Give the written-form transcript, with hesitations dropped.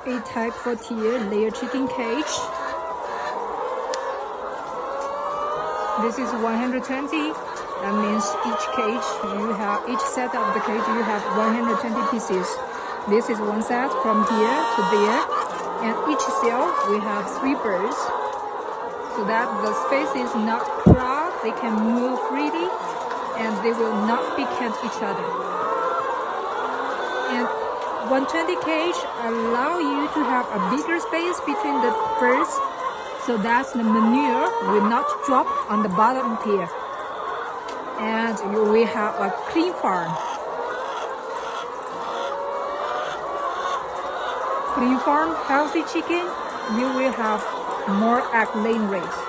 A type 4-tier layer chicken cage. This is 120. That means each set of the cage you have 120 pieces. This is one set from here to there, and each cell we have 3 birds, so that the space is not crowded. They can move freely, and they will not pick at each other. And 120 cage allow you to have a bigger space between the birds, so that the manure will not drop on the bottom here. And you will have a clean farm. Clean farm, healthy chicken, you will have more egg laying rate.